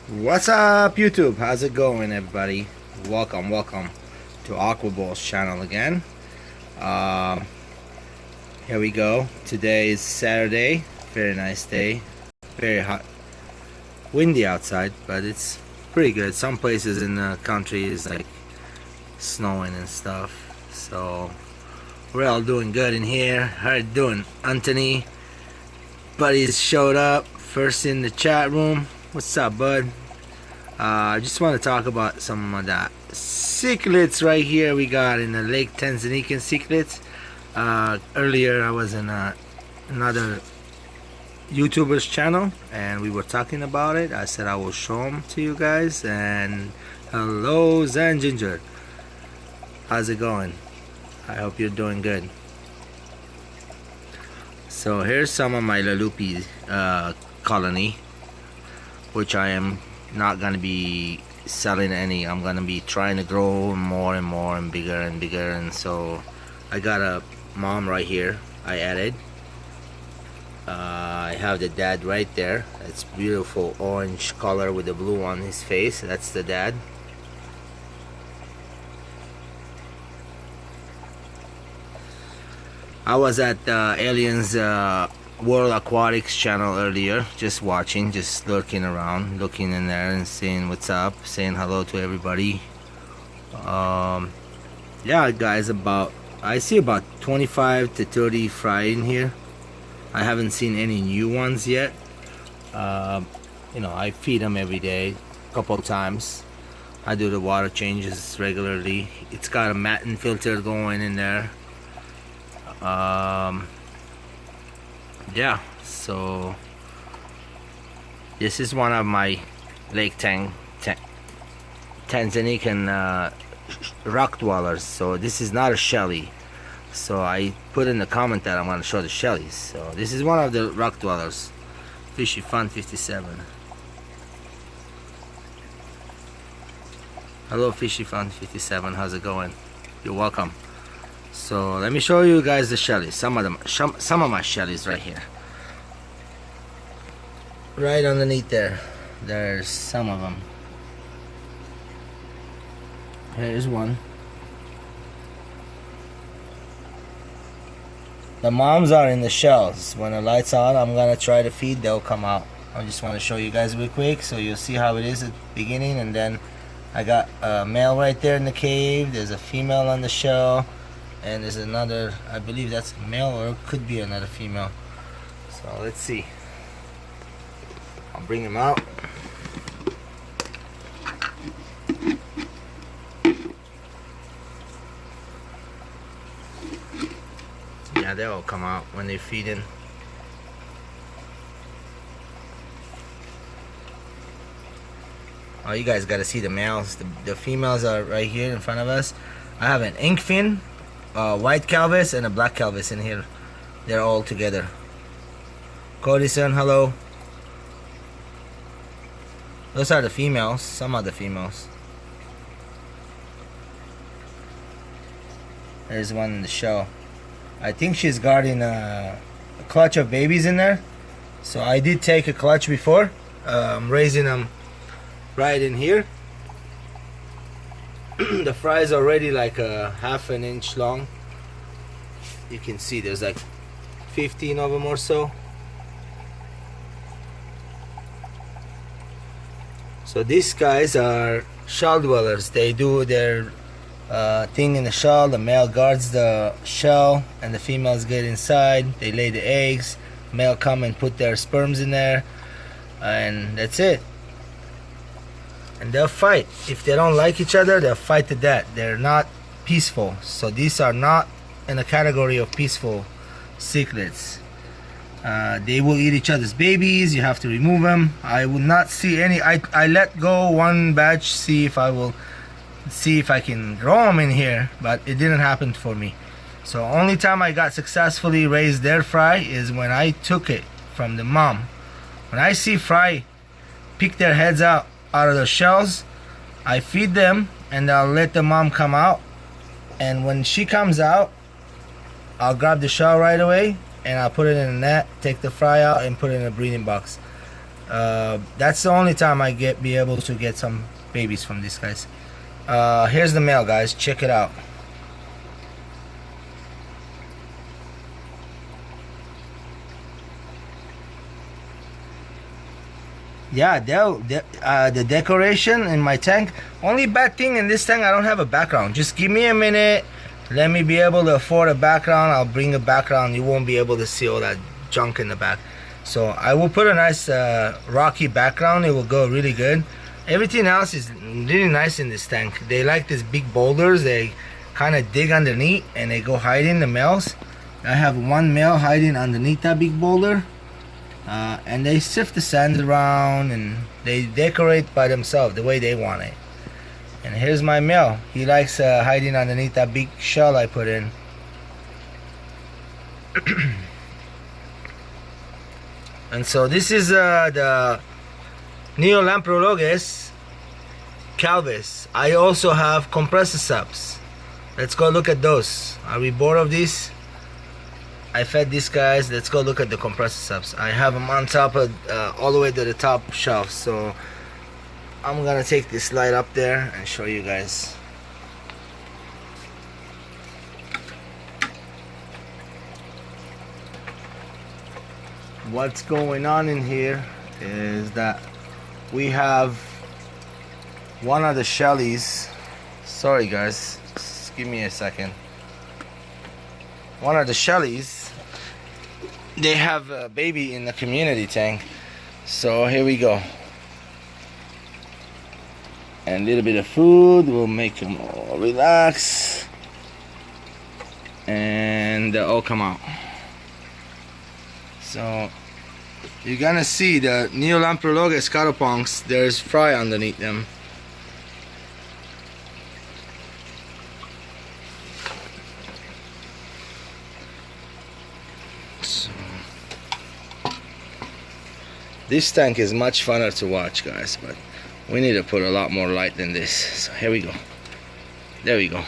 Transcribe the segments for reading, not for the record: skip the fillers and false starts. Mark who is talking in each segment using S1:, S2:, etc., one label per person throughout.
S1: What's up, YouTube? How's it going, everybody? Welcome to Aquaball's channel again. Um, Here we go. Today is Saturday. Very nice day. Very hot, windy outside, but it's pretty good. Some places in the country is like snowing and stuff. So we're all doing good in here. How you doing, Anthony? Buddies showed up first in the chat room. What's up, bud? I just want to talk about some of the cichlids right here we got in the Lake Tanganyiken cichlids. Earlier I was in another YouTuber's channel and we were talking about it. I said I will show them to you guys. And hello, Zen Ginger. How's it going? I hope you're doing good. So here's some of my Lalupi colony, which I am not gonna be selling any. I'm gonna be trying to grow more and more and bigger, and so I got a mom right here I added. I have the dad right there. It's beautiful orange color with the blue on his face. That's the dad. I was at Aliens World Aquatics channel earlier, just watching, just lurking around, looking in there and seeing what's up, saying hello to everybody. Yeah guys, I see about 25 to 30 fry in here. I haven't seen any new ones yet. You know, I feed them every day, a couple times. I do the water changes regularly. It's got a matin filter going in there. Yeah, so this is one of my Lake Tanganyiken rock dwellers. So this is not a shelly. So I put in the comment that I'm going to show the shellies. So this is one of the rock dwellers. Fishy Fun 57. Hello, Fishy Fun 57. How's it going? You're welcome. So let me show you guys the shellies. Some of my shellies right here. Right underneath there. There's some of them. Here's one. The moms are in the shells. When the light's on, I'm gonna try to feed. They'll come out. I just want to show you guys real quick so you'll see how it is at the beginning. And then I got a male right there in the cave. There's a female on the shell. And there's another, I believe that's a male, or it could be another female. So let's see. I'll bring him out. Yeah, they all come out when they feed in. Oh, you guys got to see the males. The females are right here in front of us. I have an inkfin, white Calvis, and a black Calvis in here. They're all together. Cody-san, hello. Those are the females. Some of the females. There's one in the shell. I think she's guarding a clutch of babies in there. So I did take a clutch before. I'm raising them right in here. The fry is already like a half an inch long. You can see there's like 15 of them or so. So these guys are shell dwellers. They do their thing in the shell. The male guards the shell and the females get inside. They lay the eggs. Male come and put their sperms in there, and that's it. And they'll fight. If they don't like each other, they'll fight to death. They're not peaceful. So these are not in the category of peaceful cichlids. They will eat each other's babies. You have to remove them. I will not see any. I let go one batch, see if I can grow them in here, but it didn't happen for me. So only time I got successfully raised their fry is when I took it from the mom. When I see fry pick their heads out of the shells, I feed them and I'll let the mom come out. And when she comes out, I'll grab the shell right away and I'll put it in a net, take the fry out and put it in a breeding box. That's the only time I be able to get some babies from these guys. Here's the male, guys. Check it out. Yeah, the decoration in my tank. Only bad thing in this tank, I don't have a background. Just give me a minute. Let me be able to afford a background. I'll bring a background. You won't be able to see all that junk in the back. So I will put a nice rocky background. It will go really good. Everything else is really nice in this tank. They like these big boulders. They kind of dig underneath and they go hiding, the males. I have one male hiding underneath that big boulder. And they sift the sand around and they decorate by themselves the way they want it. And here's my male. He likes hiding underneath that big shell I put in. And so this is the Neolamprologus calvis. I also have compressor subs. Let's go look at those. Are we bored of these? I fed these guys. Let's go look at the compressor subs. I have them on top of all the way to the top shelf. So I'm gonna take this light up there and show you guys. What's going on in here is that we have one of the shellies. Sorry guys, just give me a second. One of the shellies, they have a baby in the community tank. So here we go. And a little bit of food will make them all relax. And they'll all come out. So you're gonna see the Neolamprologus catapunks, there's fry underneath them. So this tank is much funner to watch, guys, but we need to put a lot more light than this. So here we go. There we go.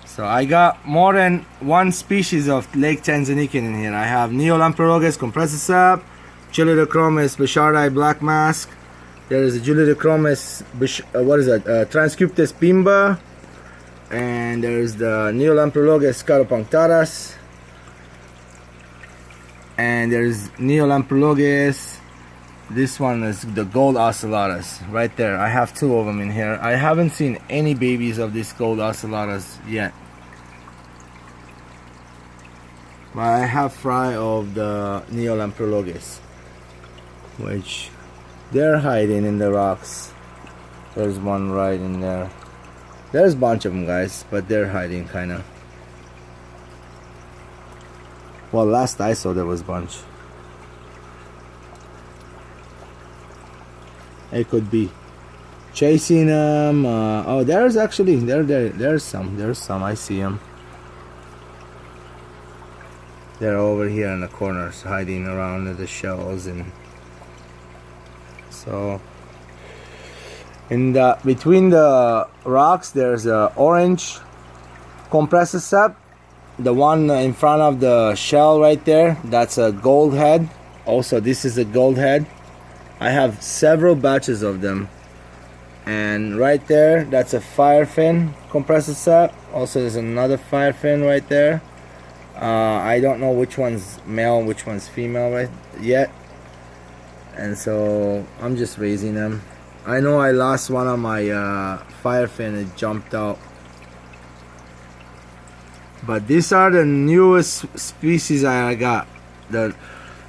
S1: So I got more than one species of Lake Tanganyiken in here. I have Neolamprologus compressor sap, Gelidochromis bishardi black mask. There is a Gelidochromis, Transcriptus bimba, and there's the Neolamprologus scaropunctatus, and there's Neolamprologus. This one is the gold ocellatus right there. I have two of them in here. I haven't seen any babies of this gold ocellatus yet. But I have fry of the Neolamprologus, which they're hiding in the rocks. There's one right in there. There's a bunch of them, guys, but they're hiding kind of. Well, last I saw there was a bunch. It could be chasing them. Oh, there's actually there's some. I see them. They're over here in the corners, hiding around the shells, and so in the between the rocks there's a orange compressor sap. The one in front of the shell right there, that's a gold head. Also, this is a gold head. I have several batches of them. And right there, that's a firefin compressor sap. Also, there's another firefin right there. I don't know which one's male and which one's female right yet. And so I'm just raising them. I know I lost one of my firefin. It jumped out. But these are the newest species I got. The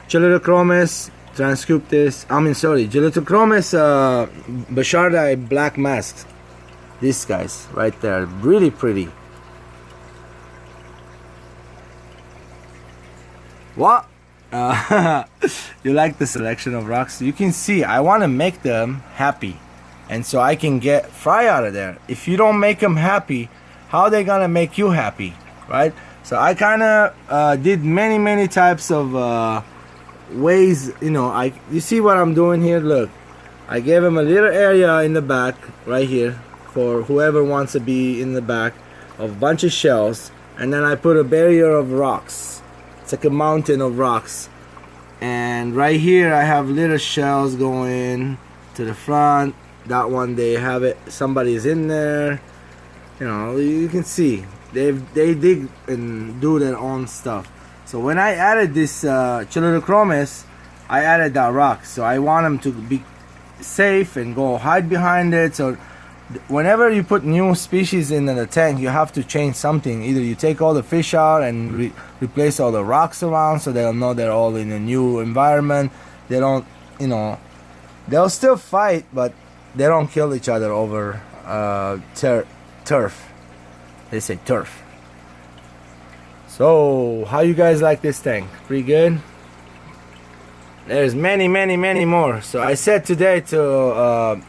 S1: Gelidochromis Transcriptus, Gelidochromis bishardi black masks. These guys right there, really pretty. What? You like the selection of rocks? You can see I want to make them happy, and so I can get fry out of there. If you don't make them happy, how are they gonna make you happy, right? So I kind of did many types of ways. You see what I'm doing here? Look, I gave him a little area in the back right here for whoever wants to be in the back of a bunch of shells, and then I put a barrier of rocks. It's like a mountain of rocks And right here I have little shells going to the front. That one, they have it, somebody's in there. You know, you can see they dig and do their own stuff. So when I added this Chilodochromis, I added that rock. So I want them to be safe and go hide behind it. So whenever you put new species in the tank, you have to change something. Either you take all the fish out and replace all the rocks around, so they'll know they're all in a new environment. They don't, you know, they'll still fight, but they don't kill each other over turf. They say turf. So how you guys like this tank? Pretty good? There's many more. So I said today to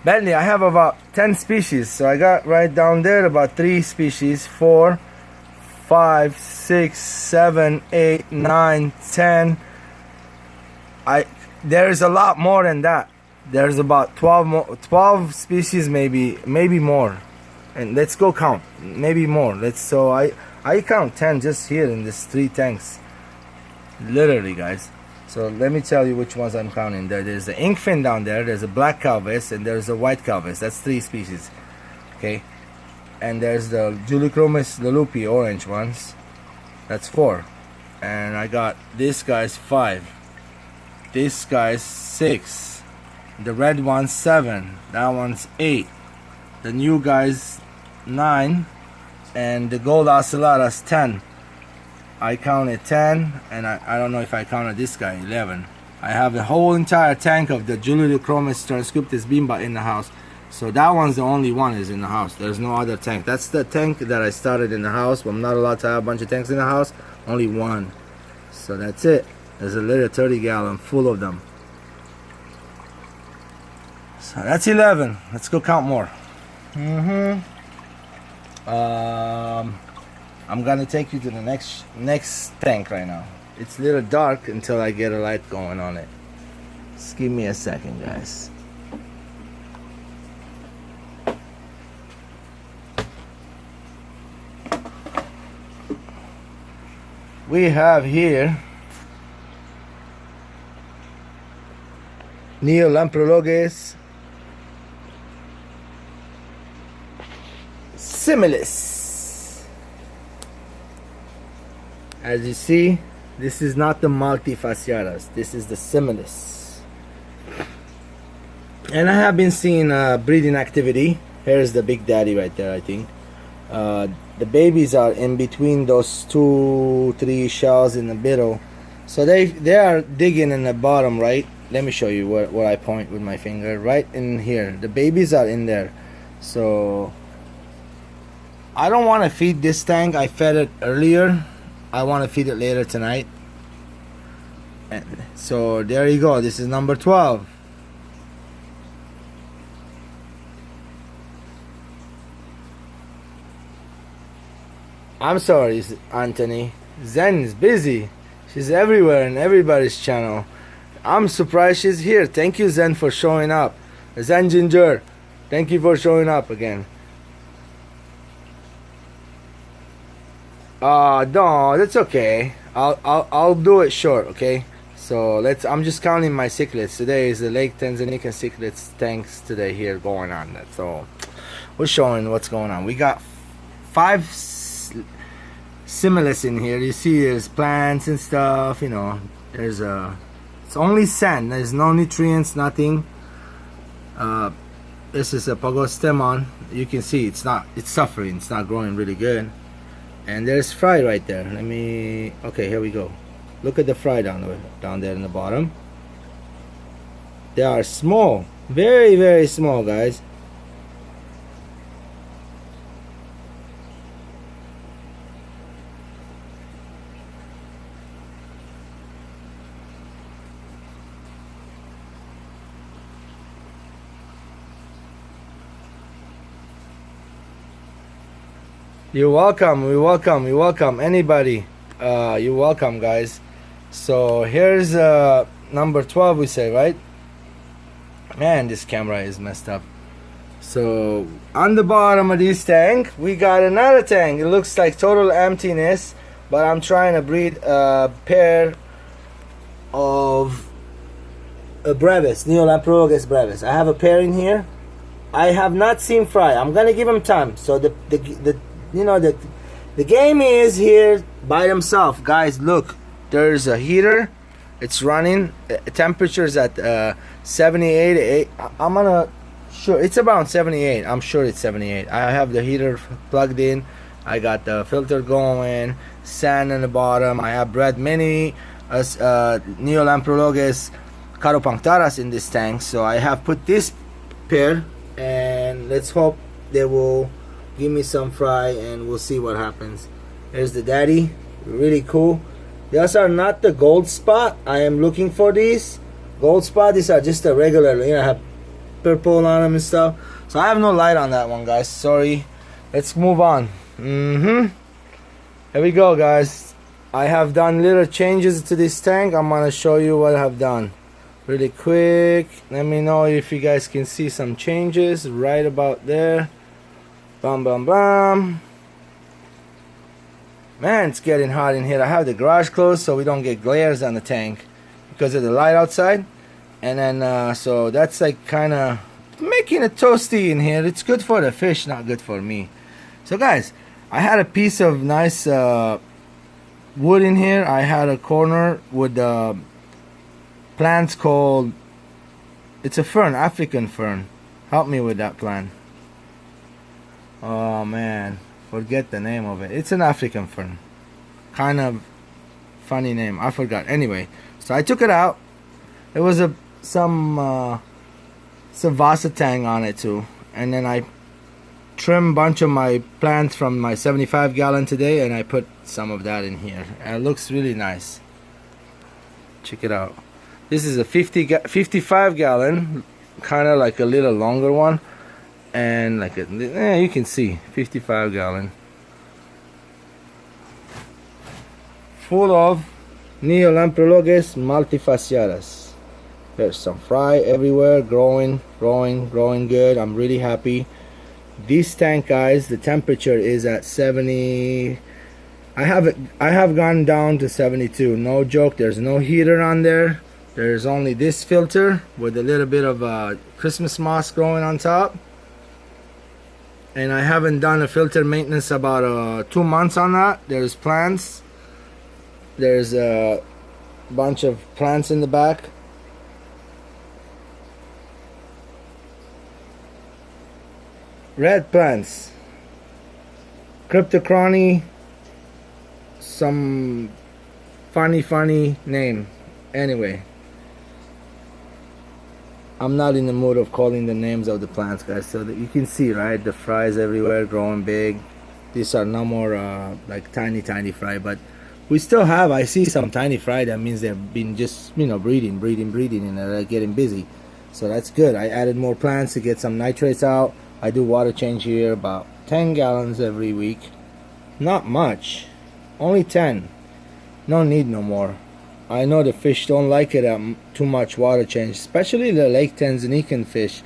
S1: Bentley, I have about 10 species. So I got right down there about 3 species, 4, 5, 6, 7, 8, 9, 10. There's a lot more than that. There's about 12 species, maybe more. And let's go count, maybe more. So I count 10 just here in these 3 tanks, literally, guys. So let me tell you which ones I'm counting. There's the inkfin down there, there's a black calvis, and there's a white calvis. That's 3 species, okay? And there's the Julichromis lulupi, orange ones. That's 4. And I got this guy's 5. This guy's 6. The red one's 7. That one's 8. The new guy's 9. And the gold ocellatus 10. I counted 10, and I don't know if I counted this guy, 11. I have the whole entire tank of the Julichromis transcriptus bimba in the house. So that one's the only one is in the house. There's no other tank. That's the tank that I started in the house. I'm not allowed to have a bunch of tanks in the house. Only one. So that's it. There's a little 30-gallon full of them. So that's 11. Let's go count more. I'm gonna take you to the next tank right now. It's a little dark until I get a light going on it. Just give me a second, guys. We have here Neolamprologes similis. As you see, this is not the multifasciatus. This is the similis. And I have been seeing breeding activity. Here's the big daddy right there, I think. The babies are in between those 2-3 shells in the middle. So they are digging in the bottom, right? Let me show you where I point with my finger. Right in here. The babies are in there. So I don't want to feed this tank. I fed it earlier. I want to feed it later tonight. And so there you go. This is number 12. I'm sorry, Anthony. Zen is busy. She's everywhere in everybody's channel. I'm surprised she's here. Thank you, Zen, for showing up. Zen Ginger, thank you for showing up again. No, that's okay. I'll do it short, okay? So I'm just counting my cichlids. Today is the Lake Tanganyiken cichlids tanks today here going on. So we're showing what's going on. We got 5 similis in here. You see there's plants and stuff, you know. There's it's only sand. There's no nutrients, nothing. This is a pogostemon. You can see it's suffering. It's not growing really good. And there's fry right there. Okay, here we go. Look at the fry down there in the bottom. They are small, very, very small, guys. You're welcome. You're welcome. You're welcome. Anybody, you're welcome, guys. So here's number 12. We say, right? Man, this camera is messed up. So on the bottom of this tank, we got another tank. It looks like total emptiness, but I'm trying to breed a pair of brevis, Neolamprologus brevis. I have a pair in here. I have not seen fry. I'm gonna give them time. So the game is here by themselves, guys. Look, there's a heater. It's running. Temperature's at 78. I'm gonna sure it's around 78. I'm sure it's 78. I have the heater plugged in. I got the filter going. Sand in the bottom. I have bred many Neolamprologus caropunctaras in this tank. So I have put this pair, and let's hope they will give me some fry, and we'll see what happens. There's the daddy. Really cool. These are not the gold spot. I am looking for these gold spot. These are just a regular, have purple on them and stuff. So I have no light on that one, guys. Sorry. Let's move on. Here we go, guys. I have done little changes to this tank. I'm gonna show you what I have done really quick. Let me know if you guys can see some changes right about there. Bam, bam, bam. Man, it's getting hot in here. I have the garage closed so we don't get glares on the tank because of the light outside. And then, so that's like kind of making it toasty in here. It's good for the fish, not good for me. So guys, I had a piece of nice wood in here. I had a corner with plants called, it's a fern, African fern. Help me with that plant. Oh man, forget the name of it. It's an African fern. Kind of funny name. I forgot. Anyway, so I took it out. There was some vasatang on it too. And then I trimmed a bunch of my plants from my 75 gallon today, and I put some of that in here. And it looks really nice. Check it out. This is a 55 gallon, kind of like a little longer one. And like you can see 55 gallon, full of Neolamprologus multifasciatus. There's some fry everywhere, growing good. I'm really happy. This tank, guys, the temperature is at 70. I have gone down to 72. No joke. There's no heater on there. There's only this filter with a little bit of Christmas moss growing on top. And I haven't done a filter maintenance about 2 months on that. There's plants. There's a bunch of plants in the back. Red plants. Cryptochrony. Some funny name. Anyway. I'm not in the mood of calling the names of the plants, guys, so that you can see, right, the fries everywhere growing big. These are no more like tiny fry, but we still have, I see some tiny fry. That means they've been just, breeding, and they're getting busy. So that's good. I added more plants to get some nitrates out. I do water change here, about 10 gallons every week. Not much, only 10. No need no more. I know the fish don't like it too much water change, especially the Lake Tanganyiken fish.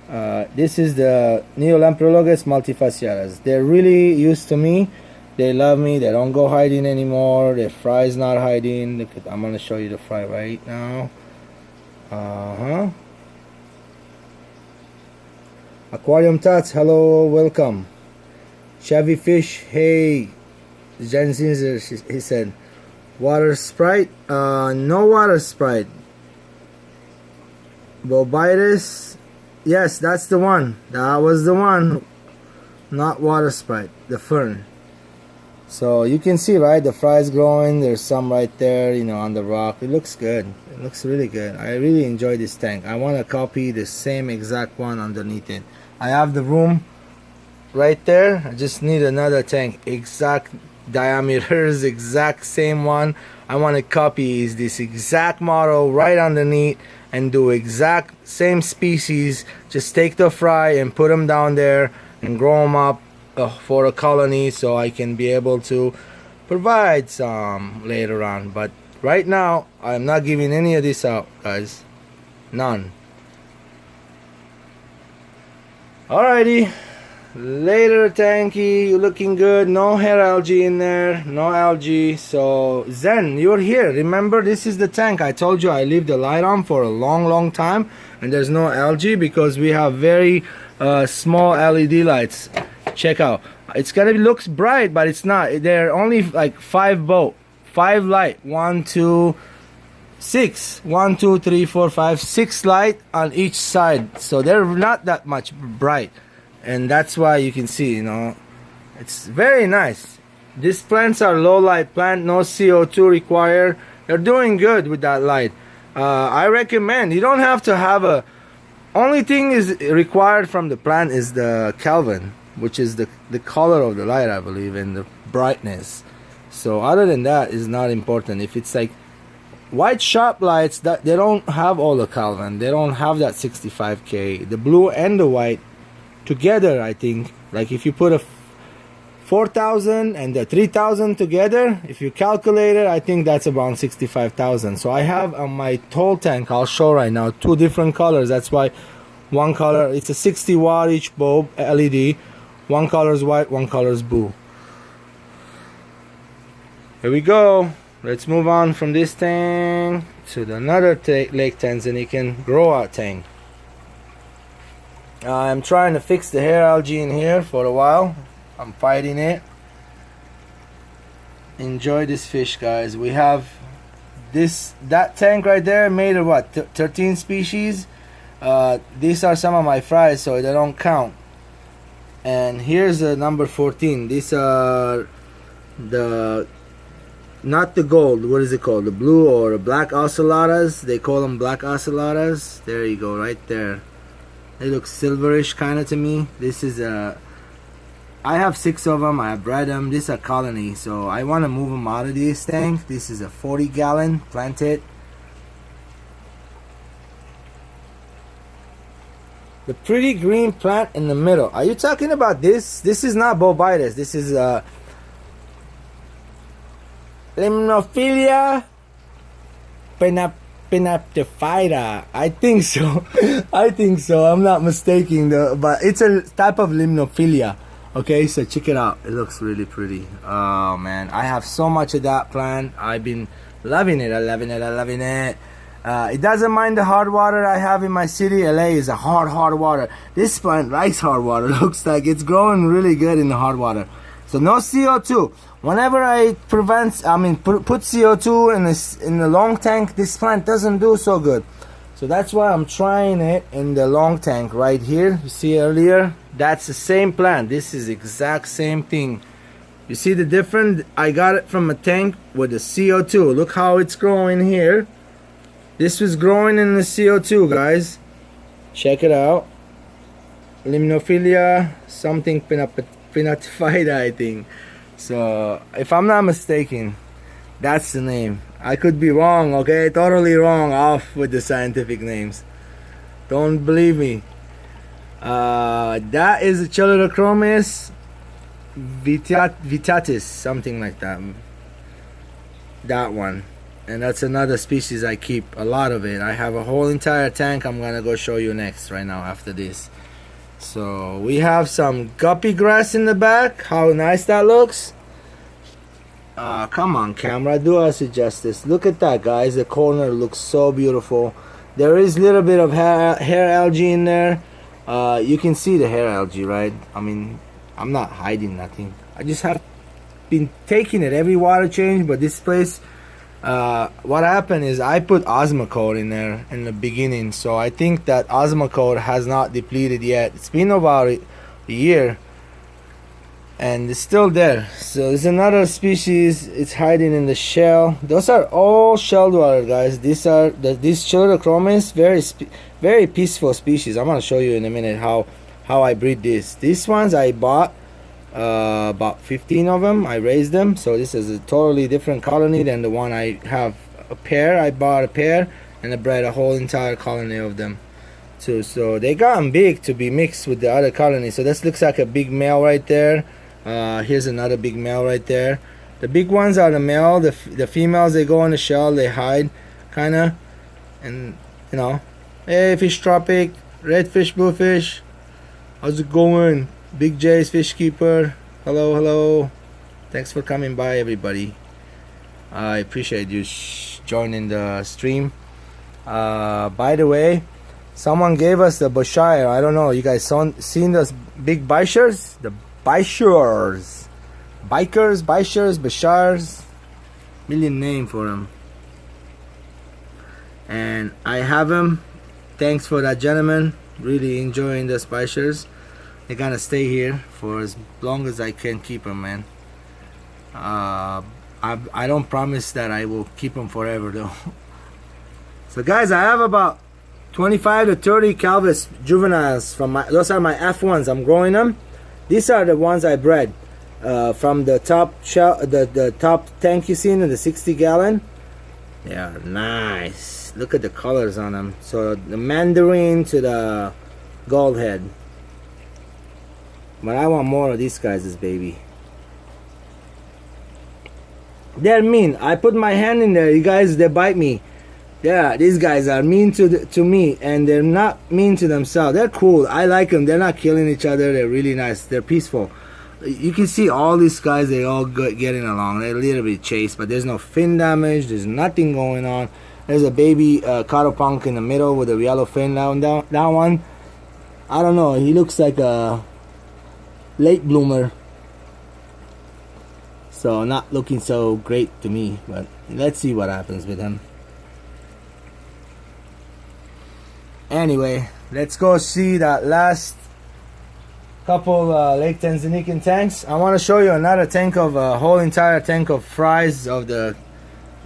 S1: This is the Neolamprologus multifasciatus. They're really used to me. They love me. They don't go hiding anymore. Their fry's not hiding. Look at, I'm gonna show you the fry right now. Aquarium Tats, hello, welcome. Chevy Fish, hey. Jen Zinzer, he said. Water Sprite? No water Sprite. Bobitis? Yes, that's the one. That was the one. Not water Sprite. The fern. So you can see, right? The fry's growing. There's some right there, on the rock. It looks good. It looks really good. I really enjoy this tank. I want to copy the same exact one underneath it. I have the room right there. I just need another tank. Exact diameters, exact same one. I want to copy this exact model right underneath and do exact same species. Just take the fry and put them down there and grow them up for a colony, so I can be able to provide some later on. But right now I'm not giving any of this out, guys. None. Alrighty, Later, Tanky, you looking good. No hair algae in there, no algae. So Zen, you're here. Remember, this is the tank. I told you I leave the light on for a long time, and there's no algae because we have very small LED lights. Check out. It's gonna looks bright, but it's not. They're only like 5 light. 1, 2, 6. 1, 2, 3, 4, 5, 6 light on each side. So they're not that much bright. And that's why you can see, you know, it's very nice. These plants are low light plant, no CO2 required. They're doing good with that light. I recommend, you don't have to have a, only thing is required from the plant is the Kelvin, which is the color of the light, I believe, and the brightness. So other than that is not important. If it's like white sharp lights, that they don't have all the Kelvin, they don't have that 65K. The blue and the white together, I think, like if you put a 4,000 and the 3,000 together, if you calculate it, I think that's about 65,000. So I have on my tall tank, I'll show right now, 2 different colors. That's why one color, it's a 60 watt each bulb LED. One color is white, one color is blue. Here we go. Let's move on from this tank to the another Lake Tanganyiken grow out tank. I'm trying to fix the hair algae in here for a while. I'm fighting it. Enjoy this fish, guys. We have that tank right there made of what, 13 species. These are some of my fries, so they don't count. And here's number 14. These are the, not the gold, what is it called, the blue or black ocellatas. They call them black ocellatas. There you go, right there. They look silverish kind of to me. This is a, I have 6 of them. I have bred them. This is a colony, so I want to move them out of this tank. This is a 40-gallon planted. The pretty green plant in the middle. Are you talking about this? This is not bobitis. This is Limnophilia Pinaptifida. I think so. I think so. I'm not mistaken though, but it's a type of Limnophilia. Okay, so check it out. It looks really pretty. Oh man, I have so much of that plant. I've been loving it. I'm loving it. It doesn't mind the hard water I have in my city. LA is a hard water. This plant likes hard water. Looks like it's growing really good in the hard water. So no CO2. Whenever I put CO2 in the long tank, this plant doesn't do so good. So that's why I'm trying it in the long tank right here. You see earlier? That's the same plant. This is exact same thing. You see the difference? I got it from a tank with the CO2. Look how it's growing here. This was growing in the CO2, guys. Check it out. Limnophilia something pinnatifida, I think. So if I'm not mistaken, that's the name. I could be wrong, okay? Totally wrong off with the scientific names. Don't believe me. That is a Chelidochromys vitatis, something like that. That one. And that's another species I keep a lot of it. I have a whole entire tank. I'm gonna go show you next right now after this. So we have some guppy grass in the back. How nice that looks. Come on camera, do us justice. Look at that, guys. The corner looks so beautiful. There is a little bit of hair algae in there. You can see the hair algae, right? I mean, I'm not hiding nothing. I just have been taking it every water change. But this place, what happened is I put Osmocote in there in the beginning, so I think that Osmocote has not depleted yet. It's been about a year and it's still there. So there's another species, it's hiding in the shell. Those are all shelled water, guys. These are these Chelidochromys, very peaceful species. I'm gonna show you in a minute how I breed this. These ones I bought about 15 of them. I raised them, so this is a totally different colony than the one I have. A pair, I bought a pair and I bred a whole entire colony of them too. So they gotten big to be mixed with the other colony. So this looks like a big male right there. Here's another big male right there. The big ones are the male. The females, they go in the shell, they hide kind of. And hey, fish tropic, redfish, bluefish, how's it going? Big J's Fish Keeper. Hello, hello. Thanks for coming by, everybody. I appreciate you joining the stream. By the way, someone gave us the Berkshire. I don't know. You guys seen those big Bishers? The Bishers. Bikers, Bishers, Berkshires. Million name for them. And I have them. Thanks for that, gentleman. Really enjoying the Bishers. They're gonna stay here for as long as I can keep them, man. I don't promise that I will keep them forever, though. So, guys, I have about 25 to 30 Calvis juveniles from those are my F1s. I'm growing them. These are the ones I bred from the top shell, the top tank you seen in the 60-gallon. They are nice. Look at the colors on them. So the mandarin to the gold head. But I want more of these guys, baby. They're mean. I put my hand in there. You guys, they bite me. Yeah, these guys are mean to me, and they're not mean to themselves. They're cool. I like them. They're not killing each other. They're really nice. They're peaceful. You can see all these guys, they all getting along. They're a little bit chased, but there's no fin damage. There's nothing going on. There's a baby Caropunk in the middle with a yellow fin down. That one, I don't know. He looks like a late bloomer. So not looking so great to me, but let's see what happens with him. Anyway, let's go see that last couple Lake Tanganyiken tanks. I want to show you another tank of a whole entire tank of fries of the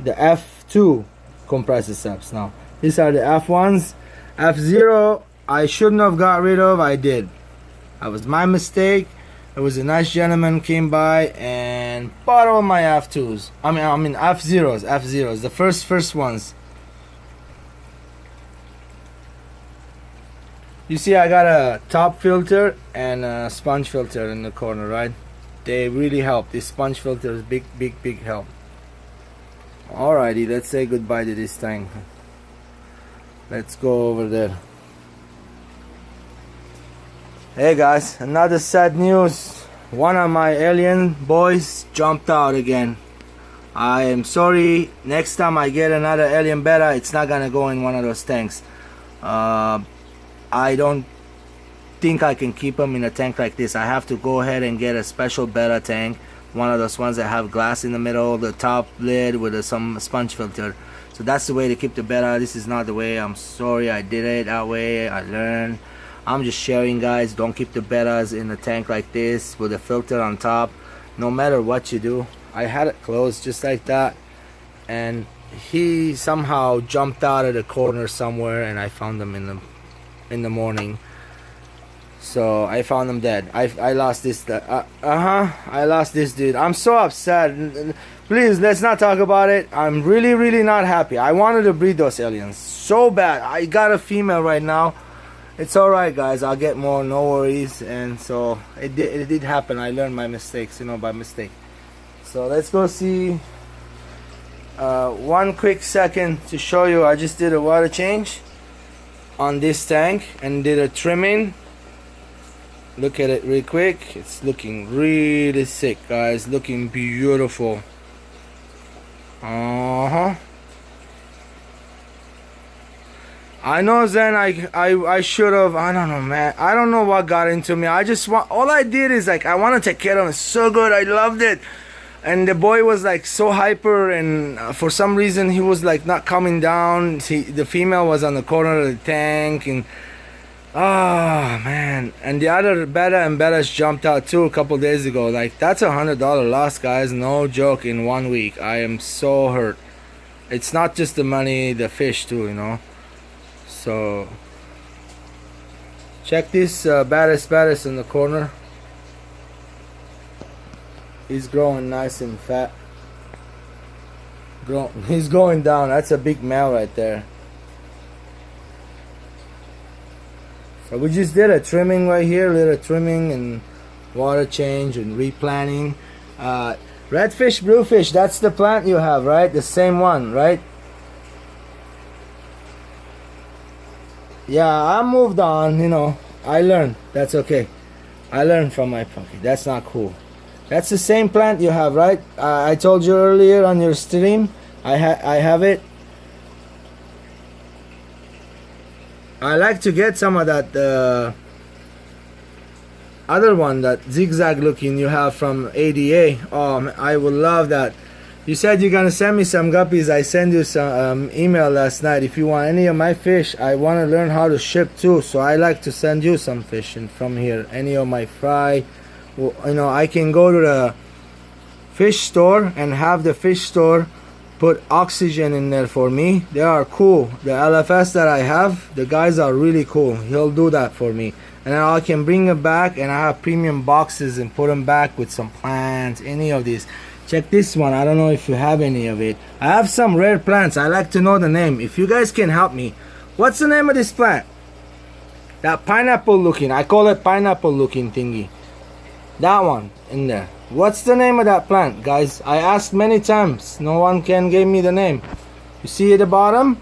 S1: F2 compressor subs. Now these are the F1s. F0 I shouldn't have got rid of. I did. That was my mistake. It was a nice gentleman came by and bought all my F2s. I mean F0s, the first ones. You see, I got a top filter and a sponge filter in the corner, right? They really help. This sponge filter is big help. Alrighty, let's say goodbye to this tank. Let's go over there. Hey guys, another sad news. One of my alien boys jumped out again. I am sorry. Next time I get another alien beta, it's not gonna go in one of those tanks. I don't think I can keep them in a tank like this. I have to go ahead and get a special beta tank, one of those ones that have glass in the middle, the top lid with some sponge filter. So that's the way to keep the beta. This is not the way. I'm sorry I did it that way. I learned. I'm just sharing, guys. Don't keep the betas in a tank like this with a filter on top, no matter what you do. I had it closed just like that, and he somehow jumped out of the corner somewhere, and I found him in the morning. So I found him dead. I lost this I lost this dude. I'm so upset. Please, let's not talk about it. I'm really not happy. I wanted to breed those aliens so bad. I got a female right now. It's alright, guys. I'll get more, no worries. And so it did happen. I learned my mistakes, by mistake. So let's go see one quick second to show you. I just did a water change on this tank and did a trimming. Look at it real quick. It's looking really sick, guys. Looking beautiful. I know then I should have, I don't know, man. I don't know what got into me. All I did is I want to take care of him. It's so good. I loved it. And the boy was so hyper, and for some reason he was not coming down. The female was on the corner of the tank, and man. And the other beta and betas jumped out too a couple days ago. That's $100 loss, guys. No joke, in 1 week. I am so hurt. It's not just the money, the fish too, So check this baddest in the corner. He's growing nice and fat. He's going down. That's a big male right there. So we just did a trimming right here, little trimming and water change and replanting. Redfish, bluefish, that's the plant you have, right? The same one, right? Yeah, I moved on, I learned. That's okay. I learned from my puppy. That's not cool. That's the same plant you have, right? I told you earlier on your stream. I have it. I like to get some of that other one, that zigzag looking you have from ADA. Oh, I would love that. You said you're gonna send me some guppies. I sent you some email last night. If you want any of my fish, I want to learn how to ship too. So I like to send you some fish from here. Any of my fry. Well, you know, I can go to the fish store and have the fish store put oxygen in there for me. They are cool. The LFS that I have, the guys are really cool. He'll do that for me. And then I can bring them back, and I have premium boxes and put them back with some plants, any of these. Check this one. I don't know if you have any of it. I have some rare plants. I like to know the name. If you guys can help me. What's the name of this plant? That pineapple looking. I call it pineapple looking thingy. That one in there. What's the name of that plant, guys? I asked many times. No one can give me the name. You see at the bottom?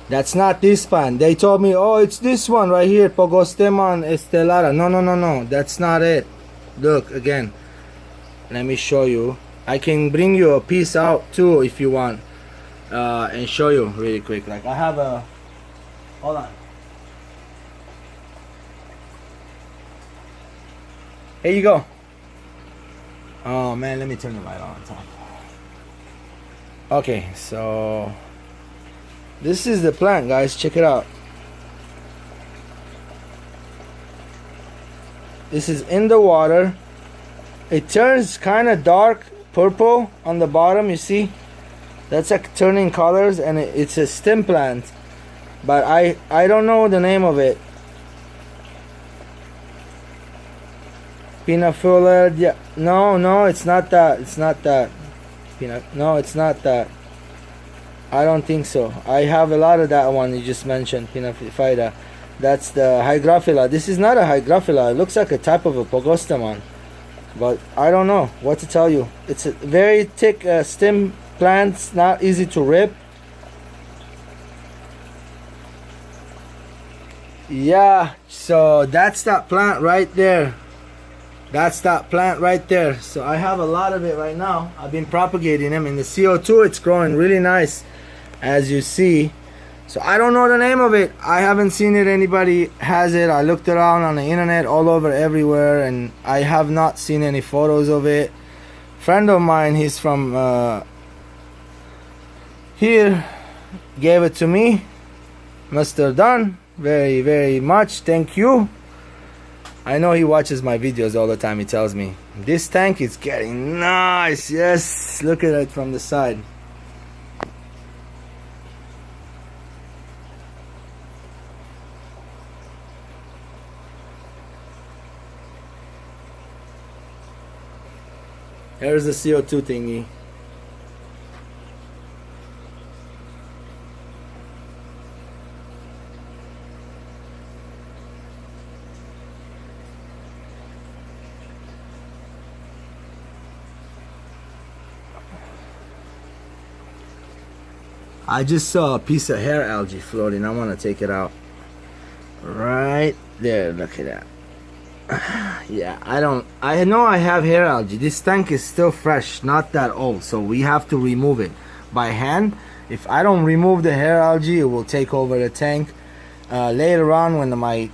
S1: That's not this plant. They told me, oh, it's this one right here. Pogostemon stellata. No. That's not it. Look, again. Let me show you. I can bring you a piece out too if you want, and show you really quick. Like I have a, hold on. Here you go. Oh man, let me turn the light on top. Okay, so this is the plant, guys. Check it out. This is in the water. It turns kind of dark purple on the bottom, you see? That's like turning colors, and it's a stem plant. But I don't know the name of it. Pinnafuller, yeah. No, it's not that. It's not that. No, it's not that. I don't think so. I have a lot of that one you just mentioned, Pinnafuller. That's the Hygrophila. This is not a Hygrophila. It looks like a type of a Pogostemon. But I don't know what to tell you. It's a very thick stem plant, not easy to rip. Yeah, so that's that plant right there. That's that plant right there. So I have a lot of it right now. I've been propagating them in the CO2. It's growing really nice, as you see. So I don't know the name of it. I haven't seen it. Anybody has it. I looked around on the internet all over everywhere, and I have not seen any photos of it. Friend of mine, he's from here, gave it to me. Mr. Dunn, very much thank you. I know he watches my videos all the time. He tells me this tank is getting nice. Yes, look at it from the side. Here's the CO2 thingy. I just saw a piece of hair algae floating. I want to take it out. Right there, look at that. Yeah, I know I have hair algae. This tank is still fresh, not that old, so we have to remove it by hand. If I don't remove the hair algae, it will take over the tank. Later on, when my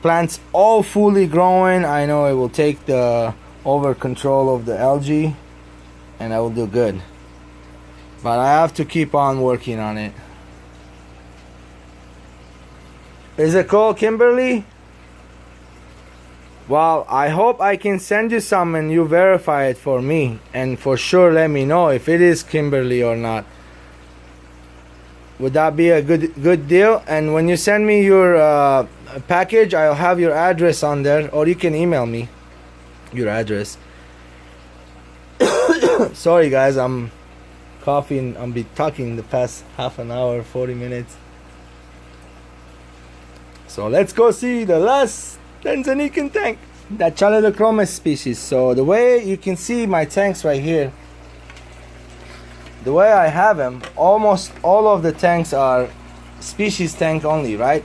S1: plants all fully growing, I know it will take the over control of the algae, and I will do good. But I have to keep on working on it. Is it called Kimberly? Well, I hope I can send you some and you verify it for me, and for sure let me know if it is Kimberly or not. Would that be a good deal? And when you send me your package, I'll have your address on there, or you can email me your address. Sorry guys, I'm coughing. I'll be talking the past half an hour, 40 minutes. So let's go see the last tanganyiken tank, that Chalidochrome species. So the way you can see my tanks right here, the way I have them, almost all of the tanks are species tank only, right?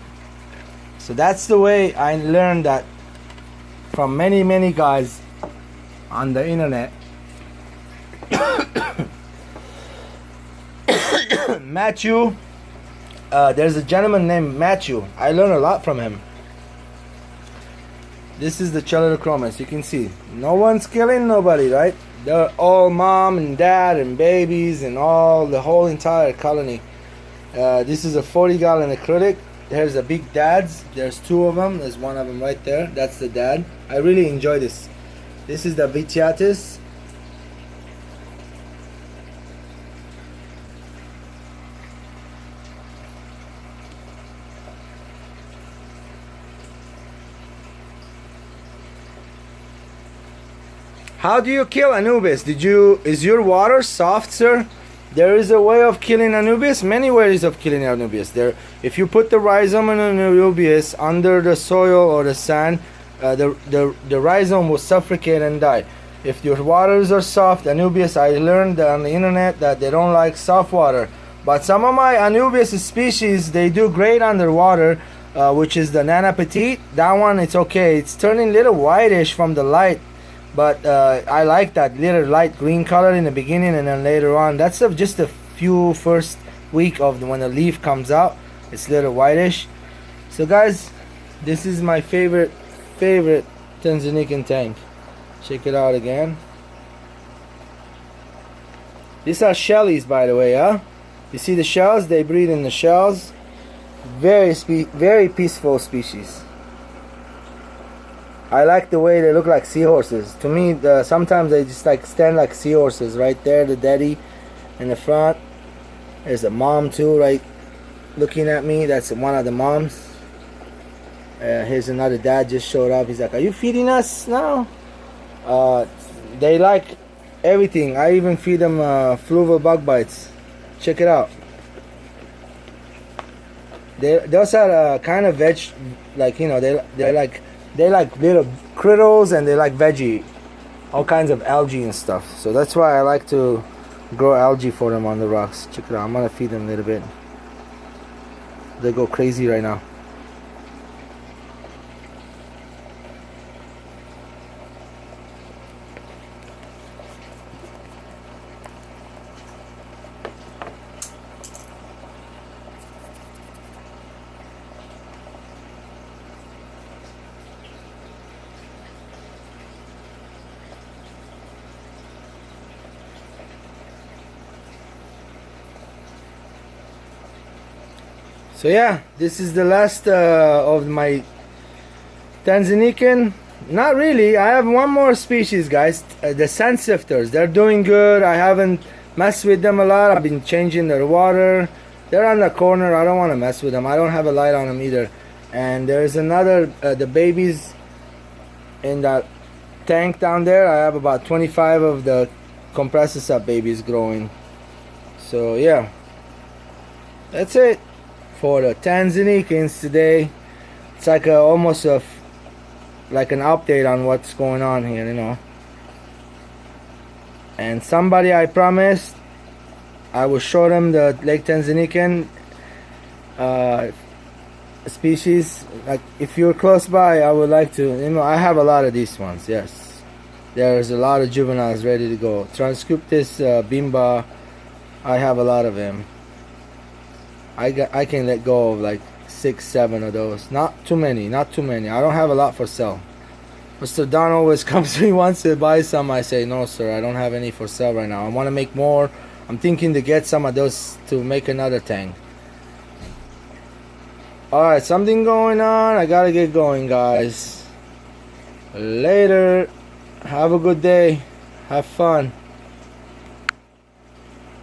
S1: So that's the way I learned that from many guys on the internet. Matthew, there's a gentleman named Matthew. I learned a lot from him. This is the Chelidochrome, you can see. No one's killing nobody, right? They're all mom and dad and babies and all the whole entire colony. This is a 40-gallon acrylic. There's a big dads. There's two of them. There's one of them right there. That's the dad. I really enjoy this. This is the Vitiatus. How do you kill Anubis? Is your water soft, sir? There is a way of killing Anubis, many ways of killing Anubis. If you put the rhizome in an Anubis under the soil or the sand, the rhizome will suffocate and die. If your waters are soft, Anubis, I learned on the internet that they don't like soft water. But some of my Anubis species, they do great underwater, which is the Nana Petite. That one, it's okay. It's turning a little whitish from the light. But I like that little light green color in the beginning, and then later on, that's just a few first week of when the leaf comes out. It's a little whitish. So guys, this is my favorite tanganyiken tank. Check it out again. These are shellies, by the way, huh? You see the shells? They breed in the shells. Very peaceful species. I like the way they look like seahorses. To me, sometimes they just like stand like seahorses. Right there, the daddy in the front. There's a mom too, right, looking at me. That's one of the moms. Here's another dad just showed up. He's like, "Are you feeding us now?" They like everything. I even feed them fluval bug bites. Check it out. Those are kind of veg, like, you know, they like little critters, and they like veggie, all kinds of algae and stuff. So that's why I like to grow algae for them on the rocks. Check it out. I'm gonna feed them a little bit. They go crazy right now. So yeah, this is the last of my tanganyiken. Not really. I have one more species, guys. The sand sifters. They're doing good. I haven't messed with them a lot. I've been changing their water. They're on the corner. I don't want to mess with them. I don't have a light on them either. And there's another, the babies in that tank down there. I have about 25 of the compressor sub babies growing. So yeah, that's it for the tanzanyikens today. It's like almost like an update on what's going on here, you know. And somebody, I promised I will show them the Lake Tanganyiken species. Like, if you're close by, I would like to, you know, I have a lot of these ones. Yes, there's a lot of juveniles ready to go. Transcriptis bimba, I have a lot of them. I can let go of like 6-7 of those. Not too many. I don't have a lot for sale. Mr. Don always comes to me, wants to buy some. I say, no sir, I don't have any for sale right now. I want to make more. I'm thinking to get some of those to make another tank. Alright, something going on. I gotta get going, guys. Later. Have a good day. Have fun.